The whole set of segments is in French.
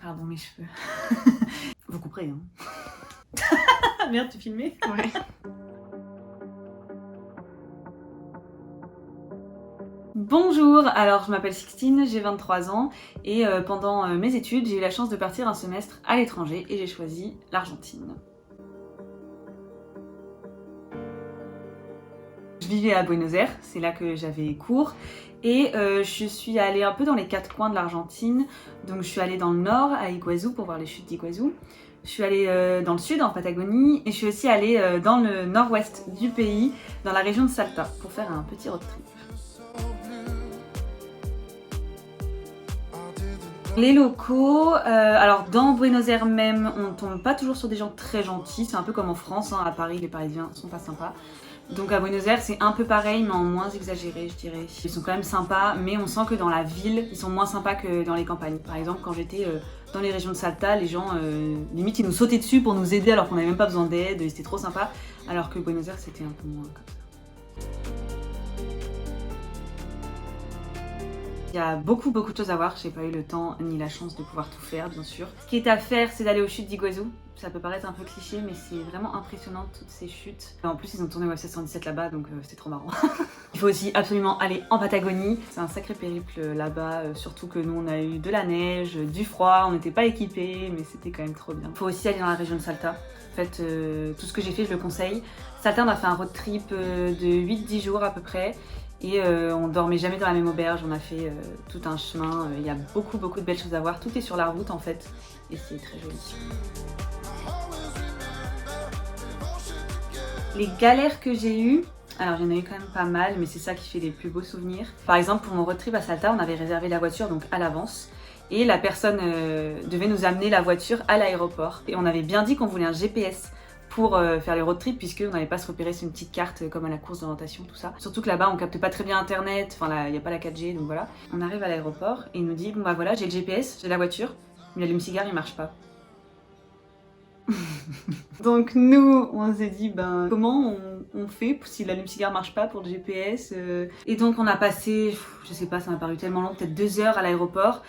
Pardon mes cheveux. Vous couperez hein. Merde, tu filmais? Ouais. Bonjour, alors je m'appelle Sixtine, j'ai 23 ans et pendant mes études j'ai eu la chance de partir un semestre à l'étranger et j'ai choisi l'Argentine. Je vivais à Buenos Aires, c'est là que j'avais cours et je suis allée un peu dans les quatre coins de l'Argentine. Donc je suis allée dans le nord à Iguazú pour voir les chutes d'Iguazú. Je suis allée dans le sud en Patagonie et je suis aussi allée dans le nord-ouest du pays, dans la région de Salta pour faire un petit road trip. Les locaux, alors dans Buenos Aires même, on tombe pas toujours sur des gens très gentils, c'est un peu comme en France, hein. À Paris les Parisiens sont pas sympas. Donc à Buenos Aires c'est un peu pareil mais en moins exagéré je dirais. Ils sont quand même sympas mais on sent que dans la ville ils sont moins sympas que dans les campagnes. Par exemple quand j'étais dans les régions de Salta, les gens limite ils nous sautaient dessus pour nous aider alors qu'on n'avait même pas besoin d'aide, c'était trop sympa. Alors que Buenos Aires c'était un peu moins comme ça. Il y a beaucoup de choses à voir, j'ai pas eu le temps ni la chance de pouvoir tout faire bien sûr. Ce qui est à faire c'est d'aller aux chutes d'Iguazú. Ça peut paraître un peu cliché mais c'est vraiment impressionnant toutes ces chutes. En plus ils ont tourné OF 117 là-bas donc c'était trop marrant. Il faut aussi absolument aller en Patagonie. C'est un sacré périple là-bas, surtout que nous on a eu de la neige, du froid, on n'était pas équipés mais c'était quand même trop bien. Il faut aussi aller dans la région de Salta. En fait tout ce que j'ai fait je le conseille. Salta on a fait un road trip de 8-10 jours à peu près. Et on dormait jamais dans la même auberge, on a fait tout un chemin, il y a beaucoup de belles choses à voir, tout est sur la route en fait, et c'est très joli. Les galères que j'ai eues, alors j'en ai eu quand même pas mal, mais c'est ça qui fait les plus beaux souvenirs. Par exemple pour mon road trip à Salta, on avait réservé la voiture donc à l'avance, et la personne devait nous amener la voiture à l'aéroport. Et on avait bien dit qu'on voulait un GPS pour faire les road trips puisqu'on n'allait pas se repérer sur une petite carte comme à la course d'orientation, tout ça. Surtout que là-bas on capte pas très bien internet, enfin là il n'y a pas la 4G donc voilà. On arrive à l'aéroport et il nous dit bon bah voilà j'ai le GPS, j'ai la voiture, mais l'allume-cigare il marche pas. Donc nous on s'est dit ben comment on fait si l'allume-cigare marche pas pour le GPS Et donc on a passé, je sais pas ça m'a paru tellement long, peut-être 2 heures à l'aéroport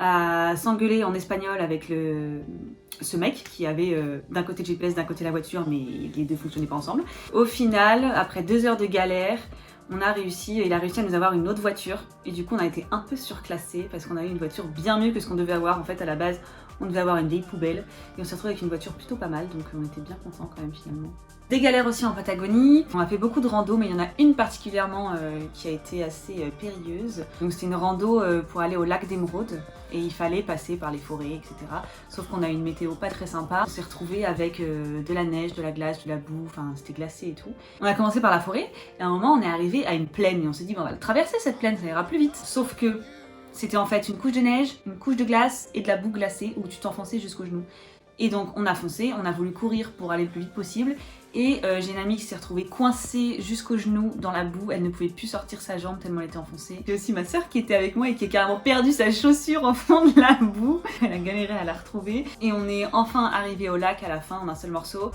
à s'engueuler en espagnol avec ce mec qui avait d'un côté le GPS, d'un côté la voiture, mais les deux fonctionnaient pas ensemble. Au final, après 2 heures de galère, il a réussi à nous avoir une autre voiture et du coup on a été un peu surclassés parce qu'on avait une voiture bien mieux que ce qu'on devait avoir. En fait à la base on devait avoir une vieille poubelle et on s'est retrouvé avec une voiture plutôt pas mal donc on était bien contents quand même finalement. Des galères aussi en Patagonie, on a fait beaucoup de rando mais il y en a une particulièrement qui a été assez périlleuse. Donc c'était une rando pour aller au lac d'Émeraude et il fallait passer par les forêts etc. Sauf qu'on a eu une météo pas très sympa, on s'est retrouvé avec de la neige, de la glace, de la boue, enfin c'était glacé et tout. On a commencé par la forêt et à un moment on est arrivé à une plaine et on s'est dit bon, on va traverser cette plaine, ça ira plus vite. Sauf que c'était en fait une couche de neige, une couche de glace et de la boue glacée où tu t'enfonçais jusqu'aux genoux. Et donc on a foncé, on a voulu courir pour aller le plus vite possible et j'ai une amie qui s'est retrouvée coincée jusqu'aux genoux dans la boue, elle ne pouvait plus sortir sa jambe tellement elle était enfoncée. J'ai aussi ma soeur qui était avec moi et qui a carrément perdu sa chaussure au fond de la boue, elle a galéré à la retrouver et on est enfin arrivé au lac à la fin en un seul morceau.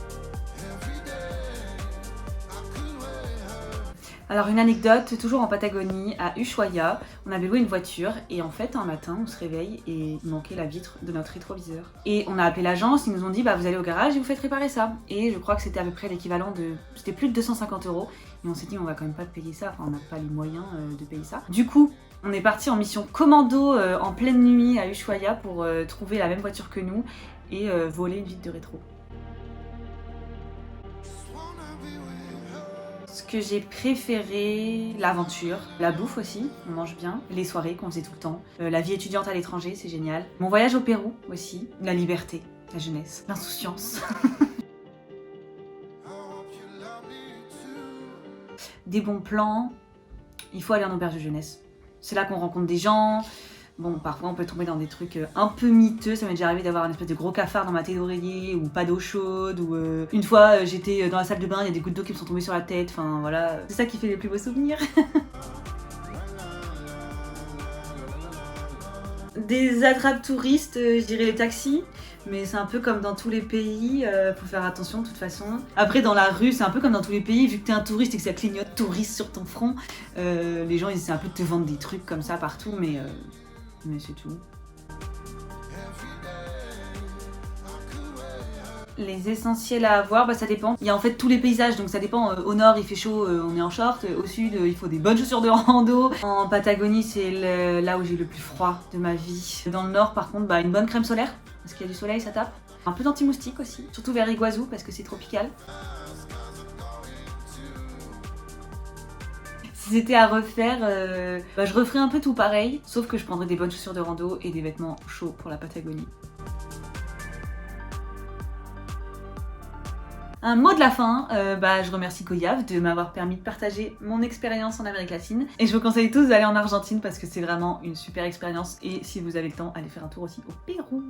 Alors une anecdote, toujours en Patagonie, à Ushuaia, on avait loué une voiture et en fait un matin on se réveille et il manquait la vitre de notre rétroviseur. Et on a appelé l'agence, ils nous ont dit bah vous allez au garage et vous faites réparer ça. Et je crois que c'était à peu près l'équivalent de... c'était plus de 250 € et on s'est dit on va quand même pas payer ça, enfin on n'a pas les moyens de payer ça. Du coup on est parti en mission commando en pleine nuit à Ushuaia pour trouver la même voiture que nous et voler une vitre de rétro. Ce que j'ai préféré, l'aventure, la bouffe aussi, on mange bien, les soirées qu'on faisait tout le temps, la vie étudiante à l'étranger, c'est génial. Mon voyage au Pérou aussi, la liberté, la jeunesse, l'insouciance. Des bons plans, il faut aller en auberge de jeunesse. C'est là qu'on rencontre des gens. Bon, parfois on peut tomber dans des trucs un peu miteux, ça m'est déjà arrivé d'avoir un espèce de gros cafard dans ma tête d'oreiller ou pas d'eau chaude ou une fois j'étais dans la salle de bain, il y a des gouttes d'eau qui me sont tombées sur la tête, enfin voilà, c'est ça qui fait les plus beaux souvenirs. Des attrapes touristes, je dirais les taxis, mais c'est un peu comme dans tous les pays, faut faire attention de toute façon. Après dans la rue, c'est un peu comme dans tous les pays, vu que t'es un touriste et que ça clignote touriste sur ton front, les gens ils essaient un peu de te vendre des trucs comme ça partout, mais c'est tout. Les essentiels à avoir, bah ça dépend. Il y a en fait tous les paysages, donc ça dépend. Au nord il fait chaud, on est en short. Au sud il faut des bonnes chaussures de rando. En Patagonie c'est là où j'ai le plus froid de ma vie. Dans le nord par contre, bah une bonne crème solaire, parce qu'il y a du soleil, ça tape. Un peu d'anti-moustique aussi, surtout vers Iguazu parce que c'est tropical. Si c'était à refaire, je referais un peu tout pareil, sauf que je prendrais des bonnes chaussures de rando et des vêtements chauds pour la Patagonie. Un mot de la fin, je remercie Goyave de m'avoir permis de partager mon expérience en Amérique latine. Et je vous conseille tous d'aller en Argentine parce que c'est vraiment une super expérience. Et si vous avez le temps, allez faire un tour aussi au Pérou.